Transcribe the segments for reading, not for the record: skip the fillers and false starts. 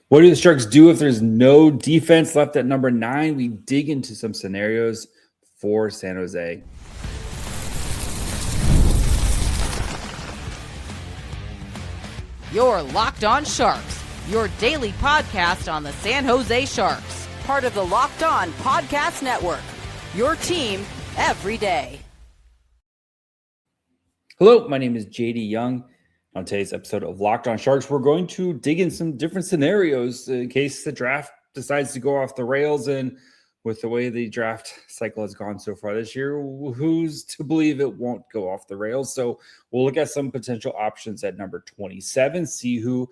What do the Sharks do if there's no defense left at number 9? We dig into some scenarios for San Jose. You're Locked On Sharks, your daily podcast on the San Jose Sharks, part of the Locked On Podcast Network, your team every day. Hello, my name is JD Young. On today's episode of Locked On Sharks, we're going to dig in some different scenarios in case the draft decides to go off the rails. And with the way the draft cycle has gone so far this year, who's to believe it won't go off the rails? So we'll look at some potential options at number 27, see who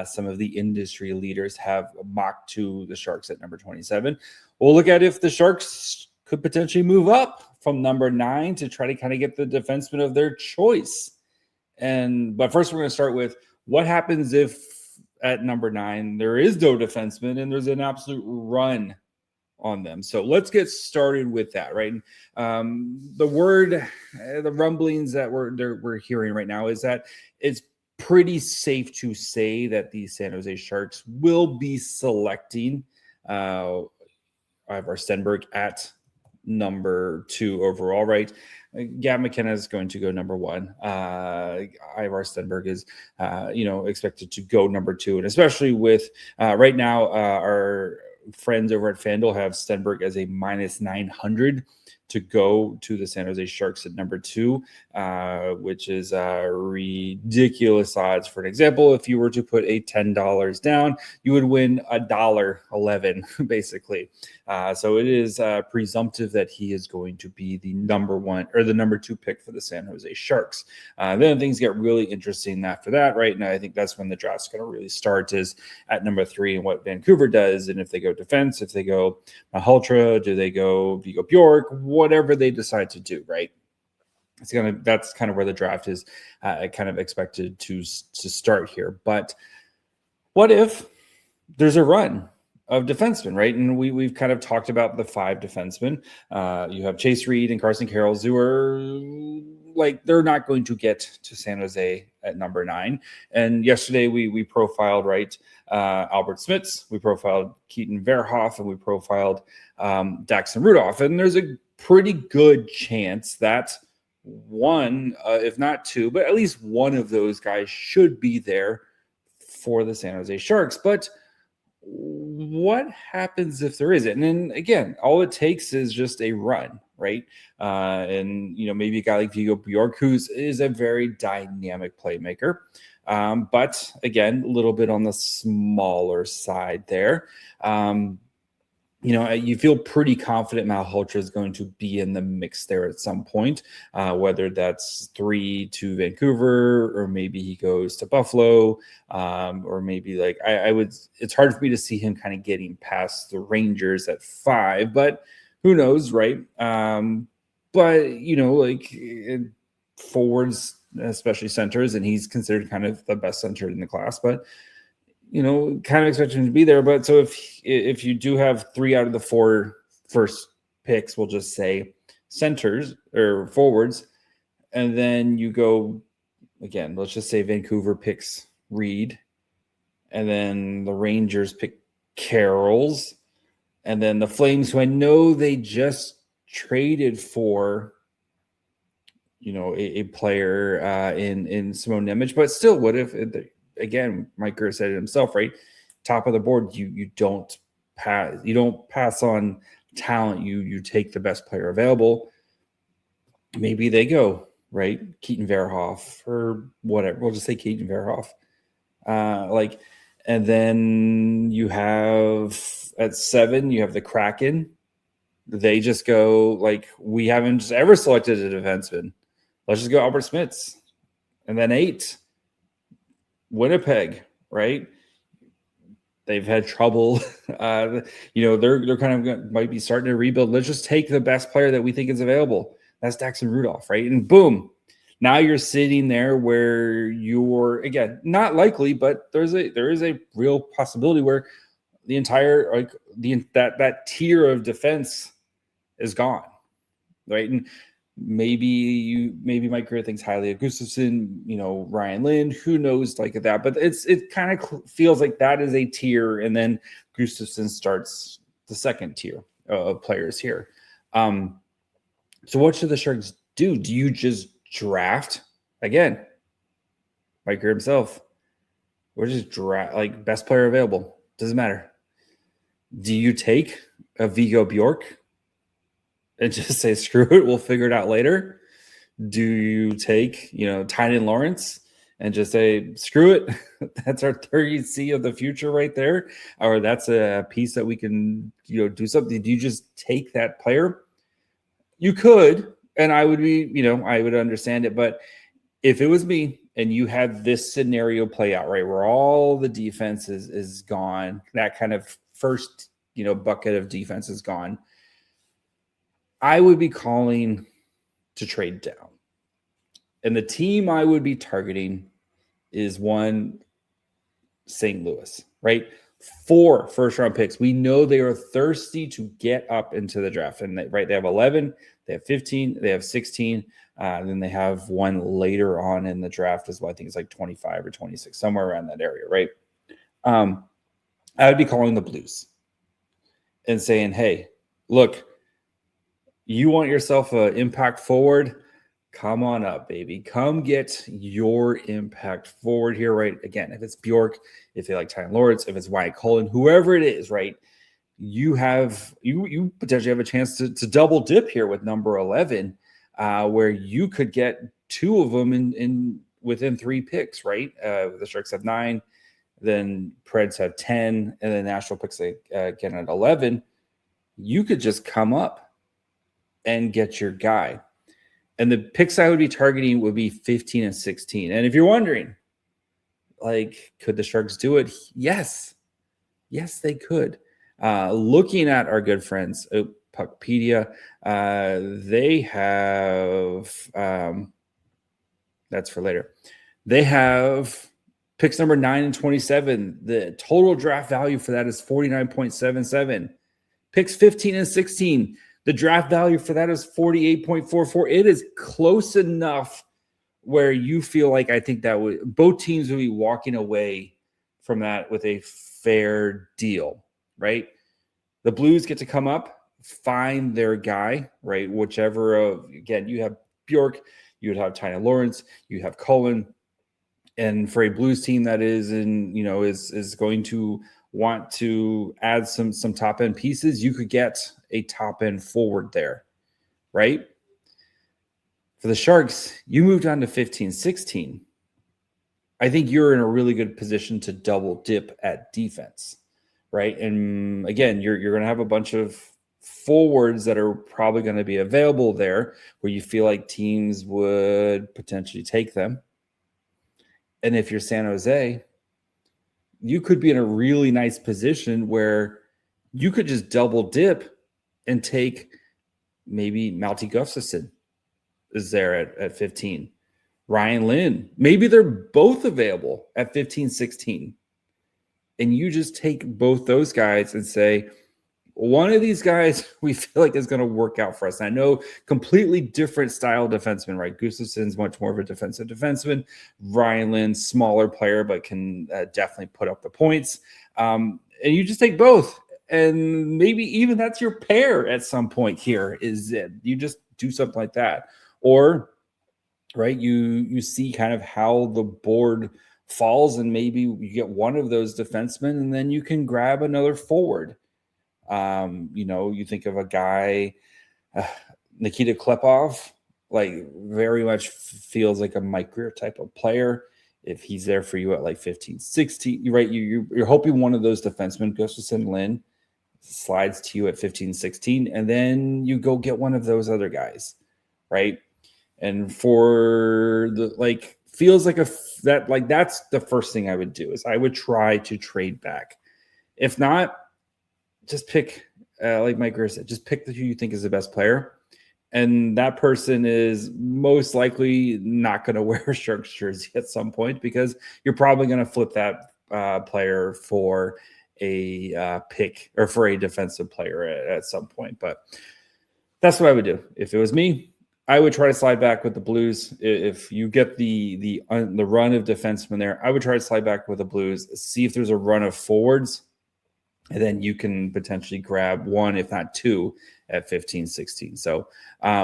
some of the industry leaders have mocked to the Sharks at number 27. We'll look at if the Sharks could potentially move up from number 9 to try to kind of get the defenseman of their choice. But first, we're going to start with what happens if at number 9 there is no defenseman and there's an absolute run on them. So let's get started with that, right? The rumblings that we're hearing right now is that it's pretty safe to say that the San Jose Sharks will be selecting Ivar Stenberg at number 2 overall, right? Gab McKenna is going to go number 1. Ivar Stenberg is, expected to go number 2. And especially with right now, our friends over at FanDuel have Stenberg as a minus 900 to go to the San Jose Sharks at number 2, which is ridiculous odds. For an example, if you were to put a $10 down, you would win $1.11 basically. So it is presumptive that he is going to be the number 1 or the number 2 pick for the San Jose Sharks. Then things get really interesting after that, right? And I think that's when the draft's going to really start, is at number 3 and what Vancouver does. And if they go defense, if they go Malhotra, do they go Vigo Bjork, whatever they decide to do, right? That's kind of where the draft is kind of expected to start here. But what if there's a run of defensemen, right? And we've kind of talked about the 5 defensemen. You have Chase Reid and Carson Carels, who are they're not going to get to San Jose at number 9. And yesterday we profiled, right, Albert Smits, we profiled Keaton Verhoeff, and we profiled Daxon Rudolph. And there's a pretty good chance that one, if not 2, but at least one of those guys should be there for the San Jose Sharks. But what happens if there isn't? And then again, all it takes is just a run, right? And maybe a guy like Vigo Bjork, who is a very dynamic playmaker, but again, a little bit on the smaller side there. You feel pretty confident Malhotra is going to be in the mix there at some point, whether that's 3 to Vancouver, or maybe he goes to Buffalo, or maybe it's hard for me to see him kind of getting past the Rangers at 5, but who knows, right? Forwards, especially centers, and he's considered kind of the best center in the class, but kind of expect him to be there. But so if you do have 3 out of the 4 first picks, we'll just say centers or forwards, and then you go again, let's just say Vancouver picks Reid, and then the Rangers pick Carels, and then the Flames, who I know they just traded for, a player in Simon Nemec, but still, what if again, Mike Grier said it himself, right? Top of the board, you don't pass on talent. You take the best player available. Maybe they go, right? Keaton Verhoeff or whatever. We'll just say Keaton Verhoeff. And then you have at 7, you have the Kraken. They just go we haven't ever selected a defenseman. Let's just go Albert Smits. And then 8. Winnipeg, right? They've had trouble. They're kind of might be starting to rebuild. Let's just take the best player that we think is available. That's Daxon Rudolph, right? And boom, now you're sitting there where you're, again, not likely, but there is a real possibility where the entire that tier of defense is gone, right? And maybe Mike Grier thinks highly of Gustafsson, Ryan Lind, who knows, like that. But it kind of feels like that is a tier, and then Gustafsson starts the second tier of players here. So what should the Sharks do? Do you just draft again? Mike Grier himself, or just draft like best player available? Doesn't matter. Do you take a Viggo Bjork and just say, screw it, we'll figure it out later? Do you take, Tynan Lawrence and just say, screw it, that's our 30C of the future right there? Or that's a piece that we can, do something. Do you just take that player? You could, and I would be, I would understand it. But if it was me and you had this scenario play out, right, where all the defense is gone, that kind of first, bucket of defense is gone, I would be calling to trade down. And the team I would be targeting is one, St. Louis, right? 4 first-round picks. We know they are thirsty to get up into the draft. And they have 11, they have 15, they have 16, and then they have one later on in the draft as well. I think it's like 25 or 26, somewhere around that area, right? I would be calling the Blues and saying, hey, look, you want yourself an impact forward? Come on up, baby. Come get your impact forward here, right? Again, if it's Bjork, if they like Tynan Lawrence, if it's Wyatt Cullen, whoever it is, right? You potentially have a chance to double dip here with number 11, where you could get 2 of them in within 3 picks, right? The Sharks have 9, then Preds have 10, and then Nashville picks again at 11. You could just come up and get your guy. And the picks I would be targeting would be 15 and 16. And if you're wondering, could the Sharks do it? Yes. Yes, they could. Looking at our good friends, Puckpedia, they have, that's for later. They have picks number 9 and 27. The total draft value for that is 49.77. Picks 15 and 16. The draft value for that is 48.44. It is close enough where you feel like I think that both teams would be walking away from that with a fair deal, right? The Blues get to come up, find their guy, right? Whichever again, you have Bjork, you would have Tynan Lawrence, you have Cullen, and for a Blues team that is is going to want to add some top end pieces, you could get a top end forward there, right? For the Sharks, you move down to 15, 16. I think you're in a really good position to double dip at defense, right? And again, you're going to have a bunch of forwards that are probably going to be available there where you feel like teams would potentially take them. And if you're San Jose, you could be in a really nice position where you could just double dip and take maybe Malti Gustafsson is there at 15. Ryan Lind, maybe they're both available at 15, 16. And you just take both those guys and say, one of these guys we feel like is going to work out for us. And I know completely different style defenseman, right? Gustafsson's much more of a defensive defenseman. Ryan Lind, smaller player, but can definitely put up the points. And you just take both. And maybe even that's your pair at some point here is it. You just do something like that. Or, right, you see kind of how the board falls and maybe you get one of those defensemen and then you can grab another forward. You think of a guy, Nikita Klepov, like very much feels like a Mike Grier type of player. If he's there for you at like 15, 16, right? You're hoping one of those defensemen, Gustafsson, Lind, slides to you at 15, 16, and then you go get one of those other guys, right? And for the feels like that's the first thing I would do is I would try to trade back. If not, just pick, like Mike Grier said, just pick who you think is the best player. And that person is most likely not going to wear a Sharks jersey at some point because you're probably going to flip that player for a pick or for a defensive player at some point. But that's what I would do. If it was me, I would try to slide back with the Blues. If you get the run of defensemen there, I would try to slide back with the Blues, see if there's a run of forwards, and then you can potentially grab one, if not two, at 15, 16. So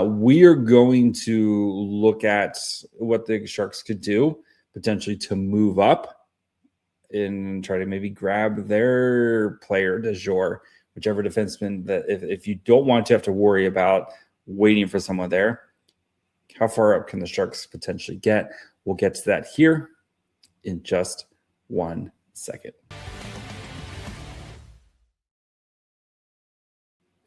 we are going to look at what the Sharks could do potentially to move up and try to maybe grab their player du jour, whichever defenseman that if you don't want to have to worry about waiting for someone there, how far up can the Sharks potentially get? We'll get to that here in just 1 second.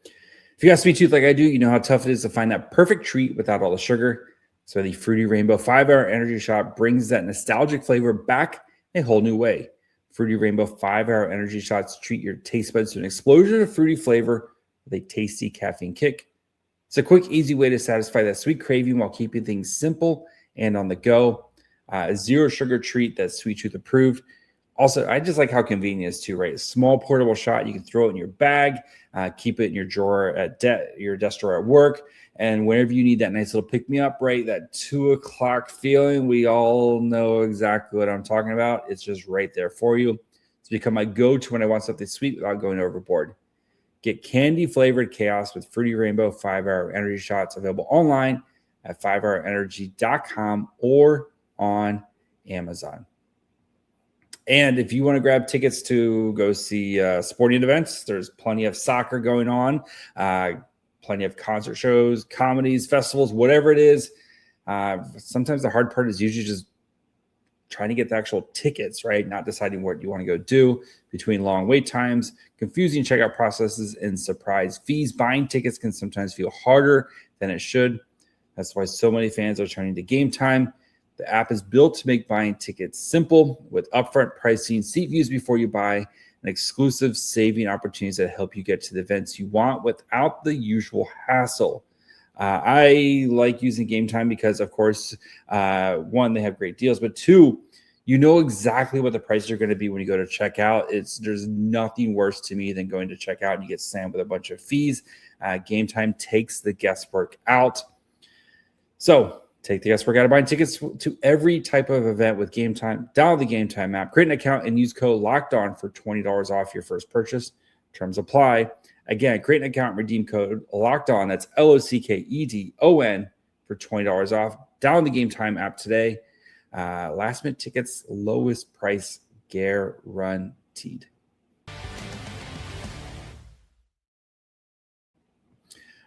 If you got sweet tooth like I do, you know how tough it is to find that perfect treat without all the sugar. So the Fruity Rainbow 5-Hour Energy Shot brings that nostalgic flavor back a whole new way. Fruity Rainbow 5-Hour Energy Shots treat your taste buds to an explosion of fruity flavor with a tasty caffeine kick. It's a quick, easy way to satisfy that sweet craving while keeping things simple and on the go. A zero sugar treat that's sweet tooth approved. Also, I just like how convenient it is too, right? A small portable shot. You can throw it in your bag, keep it in your drawer at your desk drawer at work. And whenever you need that nice little pick-me-up, right, that 2 o'clock feeling, we all know exactly what I'm talking about. It's just right there for you. It's become my go-to when I want something sweet without going overboard. Get candy-flavored chaos with Fruity Rainbow 5-Hour Energy Shots, available online at 5hourenergy.com or on Amazon. And if you want to grab tickets to go see sporting events, there's plenty of soccer going on, plenty of concert shows, comedies, festivals, whatever it is. Sometimes the hard part is usually just trying to get the actual tickets, right? Not deciding what you want to go do between long wait times, confusing checkout processes, and surprise fees. Buying tickets can sometimes feel harder than it should. That's why so many fans are turning to Game Time. The app is built to make buying tickets simple with upfront pricing, seat views before you buy, and exclusive saving opportunities that help you get to the events you want without the usual hassle. I like using Game Time because, of course, one, they have great deals, but two, you know exactly what the prices are going to be when you go to checkout. There's nothing worse to me than going to checkout and you get slammed with a bunch of fees. Game Time takes the guesswork out. So take the guesswork out of buying tickets to every type of event with Game Time. Download the Game Time app, create an account, and use code LOCKEDON for $20 off your first purchase. Terms apply. Again, create an account and redeem code LOCKEDON. That's LOCKEDON for $20 off. Download the Game Time app today. Last minute tickets, lowest price guaranteed.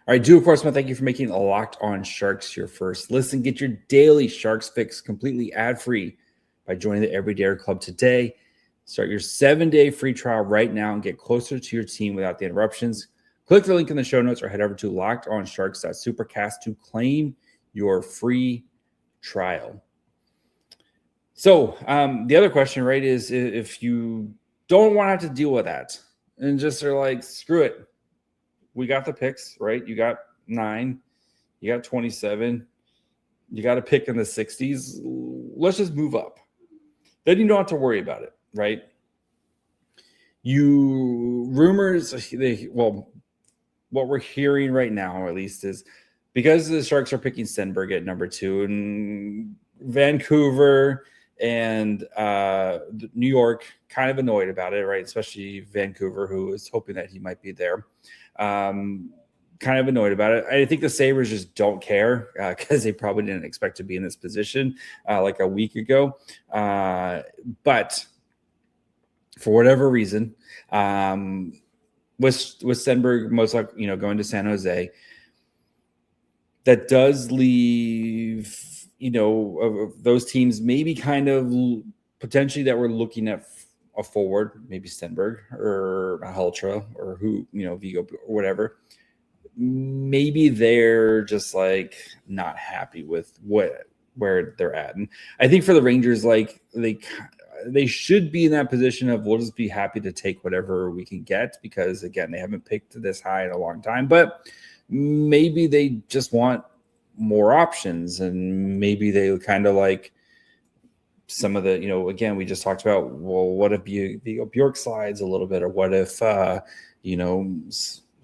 All right, of course, thank you for making Locked On Sharks your first listen. Get your daily Sharks fix completely ad-free by joining the Everydayer Club today. Start your 7-day free trial right now and get closer to your team without the interruptions. Click the link in the show notes or head over to lockedonsharks.supercast to claim your free trial. So the other question, right, is if you don't want to have to deal with that and just are like, screw it. We got the picks, right? You got 9, you got 27, you got a pick in the 60s. Let's just move up. Then you don't have to worry about it, right? What we're hearing right now, at least, is because the Sharks are picking Stenberg at number 2, and Vancouver and New York kind of annoyed about it, right? Especially Vancouver, who is hoping that he might be there. Kind of annoyed about it. I think the Sabres just don't care because they probably didn't expect to be in this position like a week ago. But for whatever reason, with Stenberg most likely, going to San Jose, that does leave, of those teams maybe kind of potentially that we're looking at a forward, maybe Stenberg or Haltra or Vigo or whatever. Maybe they're just like not happy with where they're at. And I think for the Rangers, like they should be in that position of we'll just be happy to take whatever we can get because, again, they haven't picked this high in a long time. But maybe they just want more options, and maybe they kind of like some of the, again, we just talked about, well, what if Vigo Bjork slides a little bit, or what if,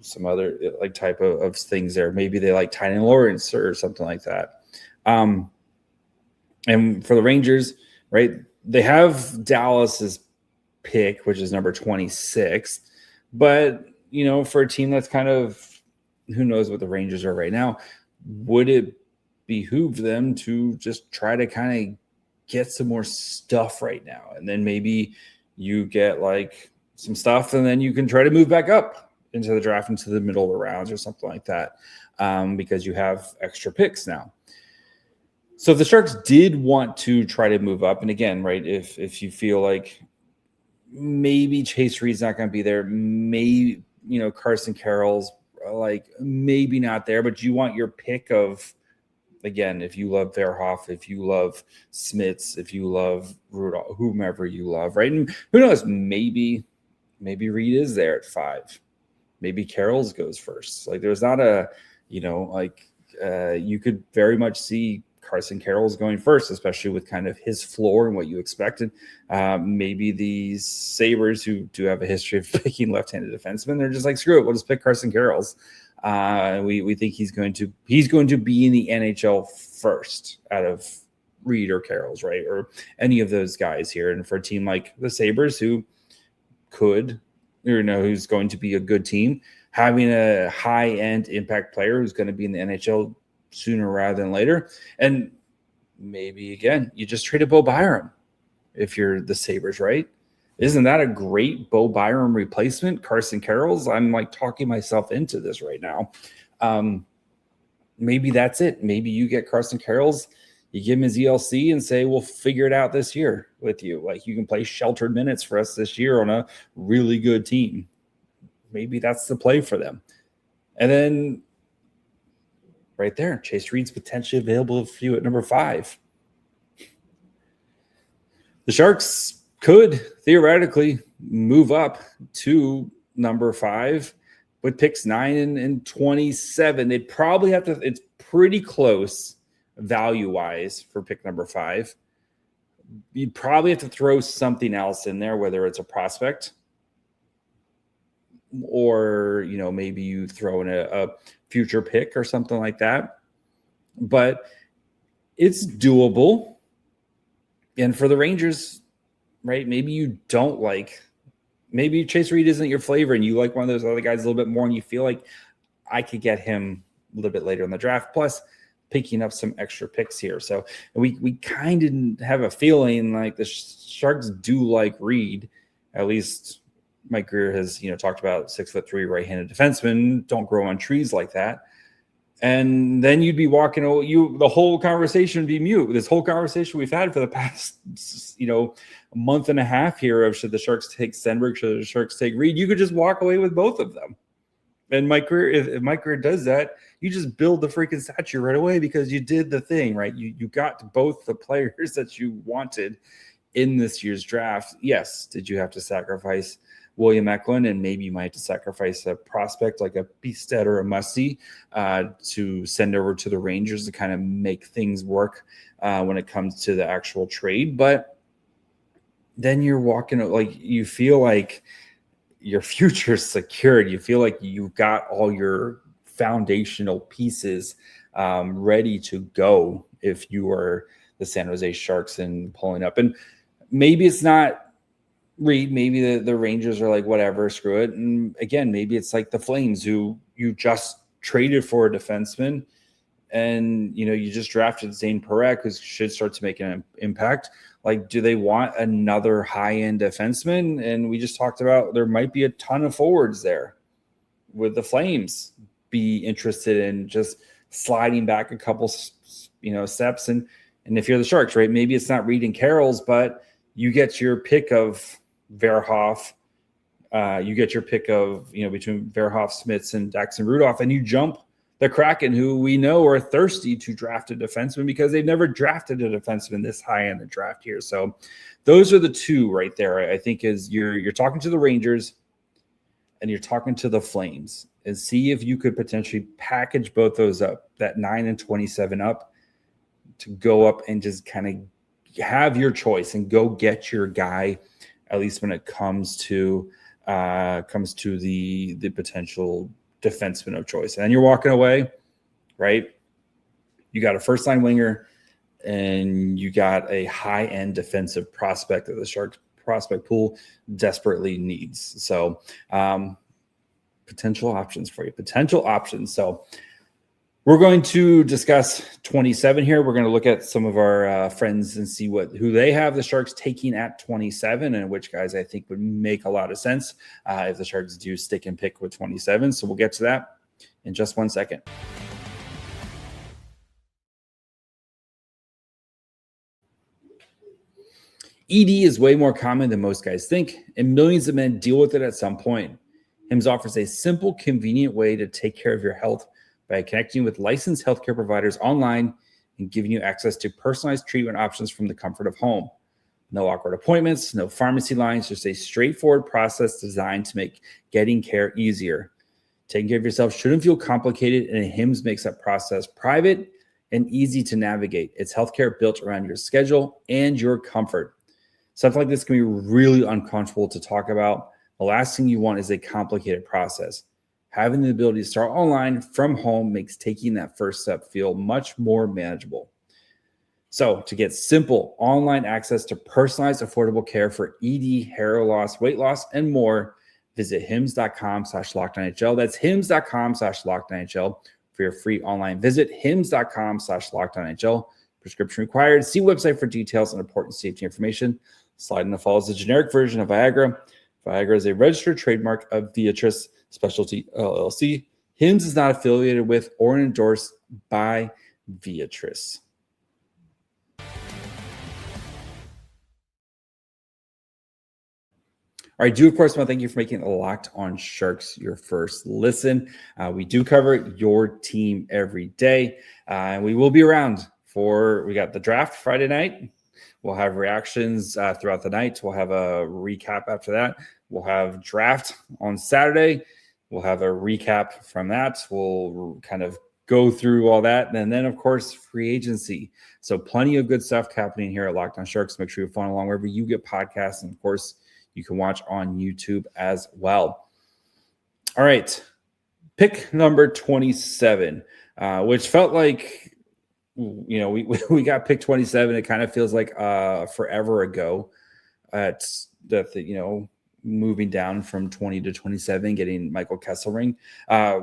some other like type of things there. Maybe they like Tynan Lawrence or something like that. And for the Rangers, right, they have Dallas's pick, which is number 26. But, for a team that's kind of, who knows what the Rangers are right now, would it behoove them to just try to kind of get some more stuff right now? And then maybe you get like some stuff and then you can try to move back up into the draft, into the middle of the rounds or something like that, because you have extra picks now. So if the Sharks did want to try to move up, and again, right, if you feel like maybe Chase Reid's not going to be there, maybe, Carson Carels, like maybe not there, but you want your pick of, again, if you love Verhoeff, if you love Smits, if you love Rudolph, whomever you love, right? And who knows, maybe Reid is there at 5. Maybe Carels goes first. Like there's not a, you could very much see Carson Carels going first, especially with kind of his floor and what you expected. Maybe these Sabres, who do have a history of picking left-handed defensemen, they're just like, screw it, we'll just pick Carson Carels. We think he's going to be in the NHL first out of Reid or Carels, right? Or any of those guys here. And for a team like the Sabres, who could, who's going to be a good team, having a high-end impact player who's going to be in the NHL sooner rather than later. And maybe, again, you just traded Bo Byram if you're the Sabres, right? Isn't that a great Bo Byram replacement? Carson Carels? I'm like talking myself into this right now. Maybe that's it. Maybe you get Carson Carels, you give him his ELC and say, we'll figure it out this year with you. Like you can play sheltered minutes for us this year on a really good team. Maybe that's the play for them. And then right there, Chase Reid's potentially available for you at number 5. The Sharks could theoretically move up to number 5 with picks 9 and 27. They'd probably have to, it's pretty close value-wise for pick number 5. You'd probably have to throw something else in there, whether it's a prospect or, maybe you throw in a future pick or something like that. But it's doable. And for the Rangers, right, maybe Chase Reid isn't your flavor and you like one of those other guys a little bit more and you feel like I could get him a little bit later in the draft, plus picking up some extra picks here. So we kind of have a feeling like the Sharks do like Reid. At least Mike Grier has, talked about 6'3" right-handed defensemen don't grow on trees like that. And then you'd be walking, the whole conversation would be mute. This whole conversation we've had for the past, a month and a half here of should the Sharks take Stenberg, should the Sharks take Reid, you could just walk away with both of them. And Mike Grier, if Mike Grier does that, you just build the freaking statue right away because you did the thing, right? You got both the players that you wanted in this year's draft. Yes, did you have to sacrifice William Eklund, and maybe you might have to sacrifice a prospect like a Bistad or a Mussy to send over to the Rangers to kind of make things work when it comes to the actual trade. But then you're walking, like you feel like your future's secured. You feel like you've got all your foundational pieces ready to go if you are the San Jose Sharks and pulling up. And maybe it's not Reid, maybe the Rangers are like, whatever, screw it. And again, maybe it's like the Flames, who you just traded for a defenseman and, you just drafted Zane Parekh, who should start to make an impact. Like, do they want another high-end defenseman? And we just talked about there might be a ton of forwards there. Would the Flames be interested in just sliding back a couple, steps? And if you're the Sharks, right, maybe it's not Reid and Carels, but you get your pick of Verhoeff. You get your pick of, between Verhoeff, Smits, and Daxon Rudolph, and you jump the Kraken, who we know are thirsty to draft a defenseman because they've never drafted a defenseman this high in the draft here. So those are the two right there. I think is you're talking to the Rangers and you're talking to the Flames, and see if you could potentially package both those up, that 9 and 27 up, to go up and just kind of have your choice and go get your guy, at least when it comes to the potential defenseman of choice. And then you're walking away, right? You got a first-line winger, and you got a high-end defensive prospect that the Sharks prospect pool desperately needs. So potential options for you, potential options. So we're going to discuss 27 here. We're going to look at some of our friends and see who they have the Sharks taking at 27 and which guys I think would make a lot of sense if the Sharks do stick and pick with 27. So we'll get to that in just 1 second. ED is way more common than most guys think, and millions of men deal with it at some point. HIMS offers a simple, convenient way to take care of your health by connecting with licensed healthcare providers online and giving you access to personalized treatment options from the comfort of home. No awkward appointments, no pharmacy lines, just a straightforward process designed to make getting care easier. Taking care of yourself shouldn't feel complicated, and HIMS makes that process private and easy to navigate. It's healthcare built around your schedule and your comfort. Stuff like this can be really uncomfortable to talk about. The last thing you want is a complicated process. Having the ability to start online from home makes taking that first step feel much more manageable. So to get simple online access to personalized, affordable care for ED, hair loss, weight loss, and more, visit hims.com/LockedOnNHL. That's hims.com/LockedOnNHL for your free online visit. hims.com/LockedOnNHL. Prescription required. See website for details on important safety information. Slide follows the generic version of Viagra. Viagra is a registered trademark of Viatris Specialty LLC. HIMS is not affiliated with or endorsed by Viatris. All right, I do, of course, want to thank you for making Locked on Sharks your first listen. We do cover your team every day, and we will be around we got the draft Friday night. We'll have reactions throughout the night. We'll have a recap after that. We'll have draft on Saturday. We'll have a recap from that. We'll kind of go through all that. And then, of course, free agency. So plenty of good stuff happening here at Locked on Sharks. Make sure you follow along wherever you get podcasts. And, of course, you can watch on YouTube as well. All right. Pick number 27, which felt like, we got pick 27. It kind of feels like forever ago moving down from 20 to 27, getting Michael Kesselring,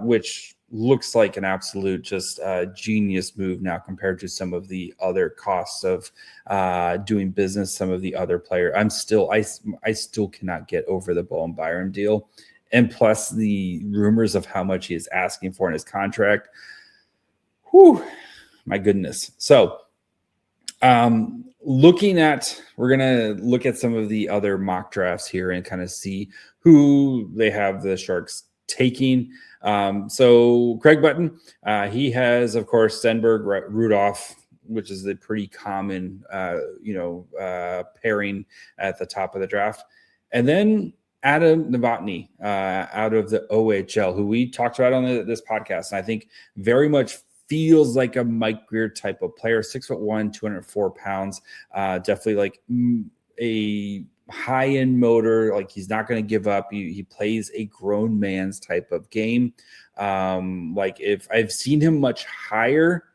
which looks like an absolute just genius move now compared to some of the other costs of doing business. Some of the other players, I still cannot get over the Bowen Byram deal, and plus the rumors of how much he is asking for in his contract. Whew, my goodness. So we're going to look at some of the other mock drafts here and kind of see who they have the Sharks taking. So Craig Button, he has, of course, Stenberg, Rudolph, which is a pretty common, pairing at the top of the draft. And then Adam Novotny out of the OHL, who we talked about on this podcast. And I think very much feels like a Mike Grier type of player, 6'1", 204 pounds. Definitely like a high-end motor. Like he's not going to give up. He plays a grown man's type of game. Like if I've seen him much higher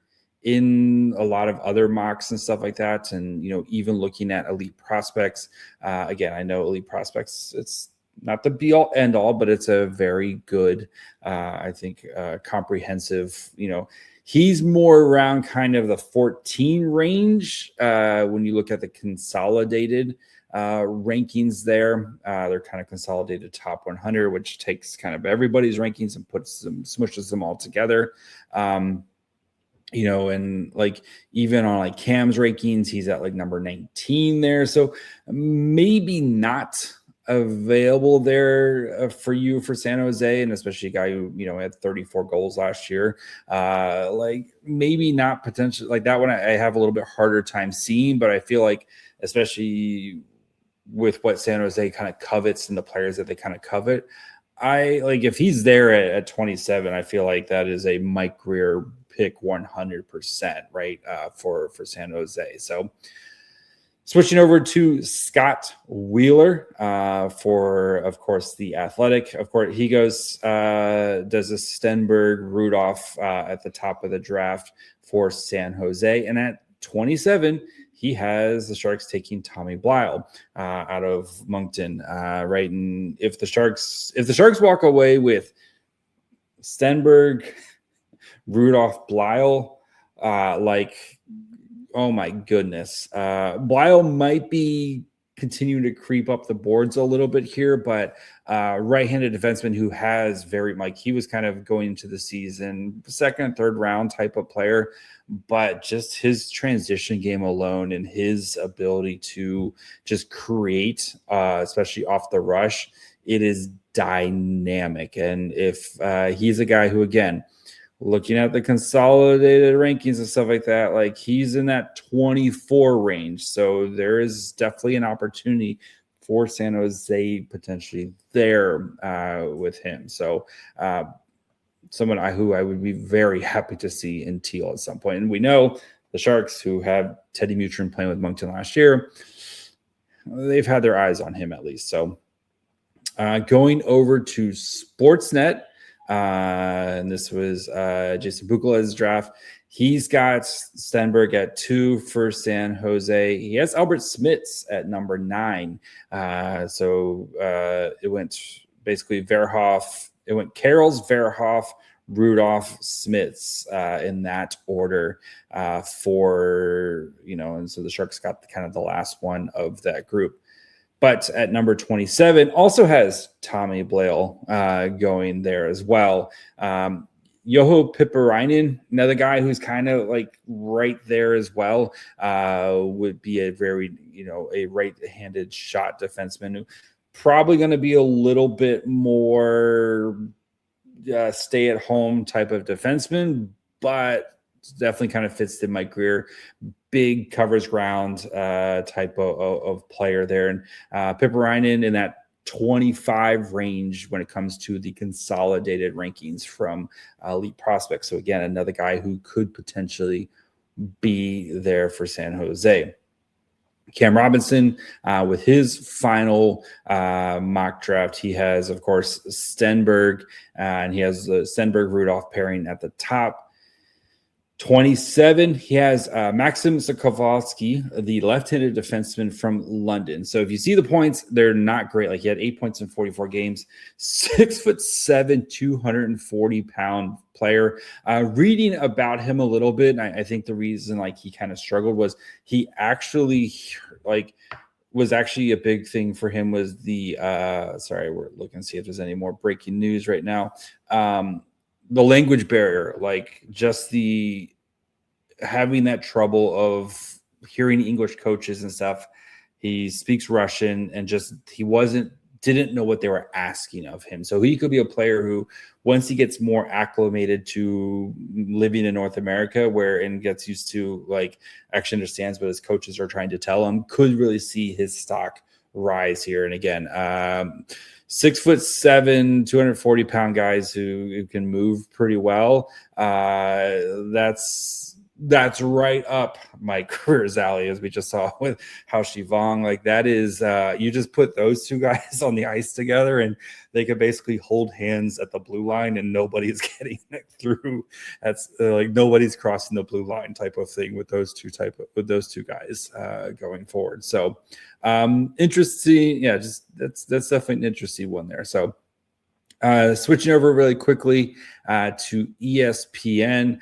in a lot of other mocks and stuff like that. And, even looking at elite prospects, again, I know elite prospects, it's not the be all end all, but it's a very good, I think, comprehensive, he's more around kind of the 14 range when you look at the consolidated rankings there. They're kind of consolidated top 100, which takes kind of everybody's rankings and smushes them all together. And like even on like Cam's rankings, he's at like number 19 there. So maybe not available there for you for San Jose, and especially a guy who had 34 goals last year. Like maybe not potentially like that one. I have a little bit harder time seeing, but I feel like especially with what San Jose kind of covets and the players that they kind of covet, I like if he's there at 27, I feel like that is a Mike Grier pick 100%, right? For San Jose. So Switching over to Scott Wheeler for, of course, the Athletic. Of course, he does a Stenberg Rudolph at the top of the draft for San Jose. And at 27, he has the Sharks taking Tommy Bleyl out of Moncton, right? And if the Sharks walk away with Stenberg, Rudolph, Bleyl, oh my goodness. Bleyl might be continuing to creep up the boards a little bit here, but right-handed defenseman who has he was kind of going into the season, second, third round type of player, but just his transition game alone and his ability to just create, especially off the rush, it is dynamic. And if he's a guy who, again, looking at the consolidated rankings and stuff like that, like he's in that 24 range. So there is definitely an opportunity for San Jose potentially there with him. So someone who I would be very happy to see in teal at some point. And we know the Sharks, who have Teddy Mutrin playing with Moncton last year, they've had their eyes on him at least. So going over to Sportsnet, and this was Jason Buchalez's draft. He's got Stenberg at 2 for San Jose. He has Albert Smits at number 9. So it went basically Verhoeff. It went Carels, Verhoeff, Rudolph, Smits in that order for, and so the Sharks got kind of the last one of that group. But at number 27 also has Tommy Bleyl going there as well. Juho Pipparainen, another guy who's kind of like right there as well, would be a very, a right-handed shot defenseman who probably going to be a little bit more stay-at-home type of defenseman, but definitely kind of fits the Mike Grier big covers ground type of player there. And Pipparainen in that 25 range when it comes to the consolidated rankings from Elite Prospects. So again, another guy who could potentially be there for San Jose. Cam Robinson, with his final mock draft, he has, of course, Stenberg, and he has the Stenberg-Rudolph pairing at the top. 27, he has Maksim Sokolovskii, the left-handed defenseman from London. So if you see the points, they're not great. Like he had 8 points in 44 games, 6'7", 240-pound player. Reading about him a little bit, and I think the reason he kind of struggled was he actually was actually a big thing for him was the sorry, we're looking to see if there's any more breaking news right now. The language barrier, just the having that trouble of hearing English coaches and stuff. He speaks Russian and didn't know what they were asking of him. So he could be a player who, once he gets more acclimated to living in North America and gets used to actually understands what his coaches are trying to tell him, could really see his stock rise here. And again, 6'7", 240-pound guys who can move pretty well. That's right up Mike Grier's alley, as we just saw with Hao Shivong. That is, you just put those two guys on the ice together, and they could basically hold hands at the blue line, and nobody's getting through. That's nobody's crossing the blue line type of thing with those two guys going forward. So interesting, yeah. That's definitely an interesting one there. So. Switching over really quickly to ESPN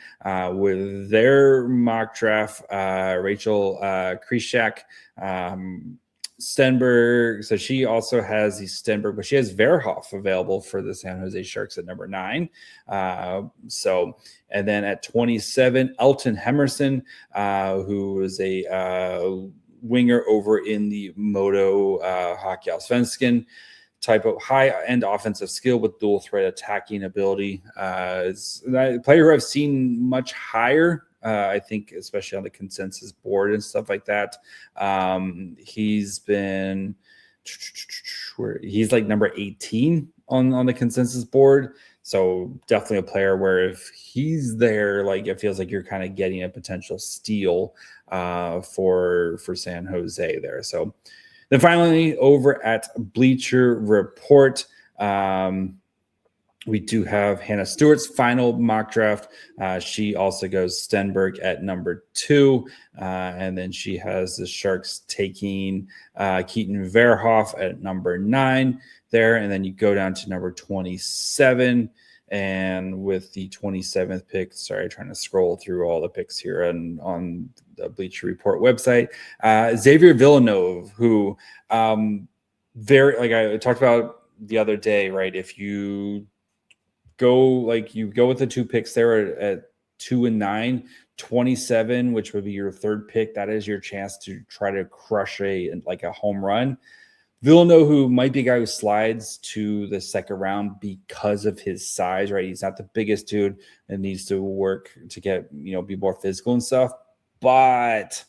with their mock draft, Rachel Krishak, Stenberg. So she also has the Stenberg, but she has Verhoeff available for the San Jose Sharks at number 9. And then at 27, Elton Hemmerson, who was a winger over in the Modo Hockey Allsvenskan. Type of high-end offensive skill with dual threat attacking ability. Is a player who I've seen much higher, I think, especially on the consensus board and stuff like that. He's number 18 on the consensus board. So definitely a player where if he's there, like it feels like you're kind of getting a potential steal for San Jose there. So then finally over at Bleacher Report, we do have Hannah Stewart's final mock draft. She also goes Stenberg at number 2. And then she has the Sharks taking Keaton Verhoeff at number 9 there. And then you go down to number 27. And with the 27th pick, sorry, trying to scroll through all the picks here on the Bleacher Report website, Xavier Villeneuve, who very, like I talked about the other day, right? If you go with the 2 picks there at 2 and 9, 27, which would be your 3rd pick. That is your chance to try to crush a home run. Villeneuve, who might be a guy who slides to the 2nd round because of his size, right? He's not the biggest dude and needs to work to get, be more physical and stuff. But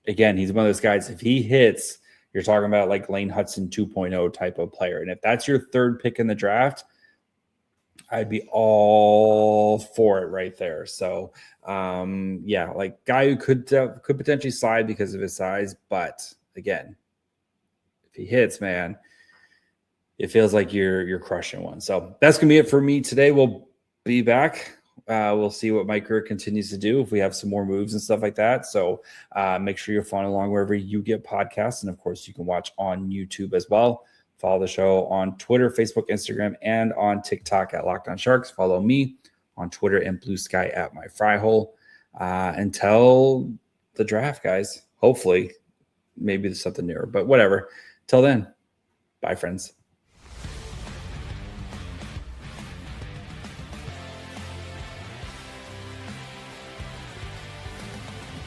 again, he's one of those guys, if he hits, you're talking about like Lane Hudson 2.0 type of player. And if that's your 3rd pick in the draft, I'd be all for it right there. So, like guy who could potentially slide because of his size. But again, if he hits, man, it feels like you're crushing one. So that's going to be it for me today. We'll be back. We'll see what Mike Grier continues to do if we have some more moves and stuff like that. So make sure you're following along wherever you get podcasts. And, of course, you can watch on YouTube as well. Follow the show on Twitter, Facebook, Instagram, and on TikTok at Locked On Sharks. Follow me on Twitter and Blue Sky at My Fry Hole. Until the draft, guys. Hopefully, maybe there's something newer, but whatever. Till then, bye, friends.